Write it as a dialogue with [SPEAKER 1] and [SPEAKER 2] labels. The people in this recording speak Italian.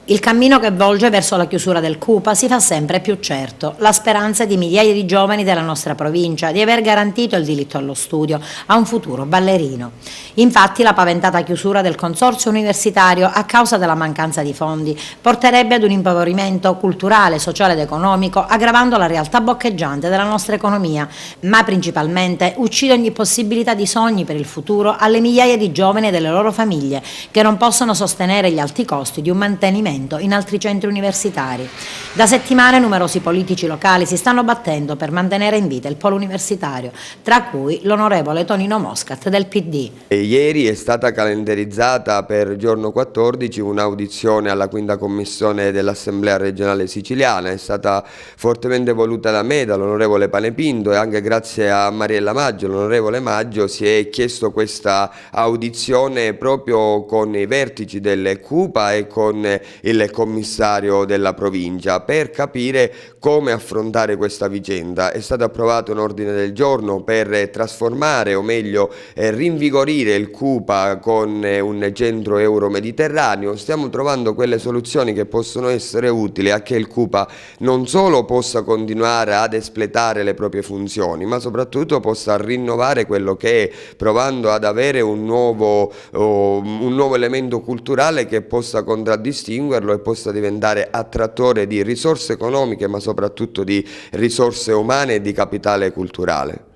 [SPEAKER 1] Il cammino che volge verso la chiusura del CUPA si fa sempre più certo. La speranza di migliaia di giovani della nostra provincia di aver garantito il diritto allo studio a un futuro ballerino. Infatti la paventata chiusura del consorzio universitario a causa della mancanza di fondi porterebbe ad un impoverimento culturale, sociale ed economico, aggravando la realtà boccheggiante della nostra economia, ma principalmente uccide ogni possibilità di sogni per il futuro alle migliaia di giovani e delle loro famiglie che non possono sostenere gli alti costi di un mantenimento in altri centri universitari. Da settimane numerosi politici locali si stanno battendo per mantenere in vita il polo universitario, tra cui l'onorevole Tonino Moscat del PD.
[SPEAKER 2] Ieri è stata calendarizzata per giorno 14 un'audizione alla quinta commissione dell'Assemblea regionale siciliana, è stata fortemente voluta da me, dall'onorevole Panepinto, e anche grazie a Mariella Maggio, l'onorevole Maggio, si è chiesto questa audizione proprio con i vertici del CUPA e con il commissario della provincia per capire come affrontare questa vicenda. È stato approvato un ordine del giorno per trasformare, o meglio rinvigorire il CUPA con un centro euro-mediterraneo. Stiamo trovando quelle soluzioni che possono essere utili a che il CUPA non solo possa continuare ad espletare le proprie funzioni, ma soprattutto possa rinnovare quello che è, provando ad avere un nuovo elemento culturale che possa contraddistinguerlo e possa diventare attrattore di risorse economiche, ma soprattutto di risorse umane e di capitale culturale.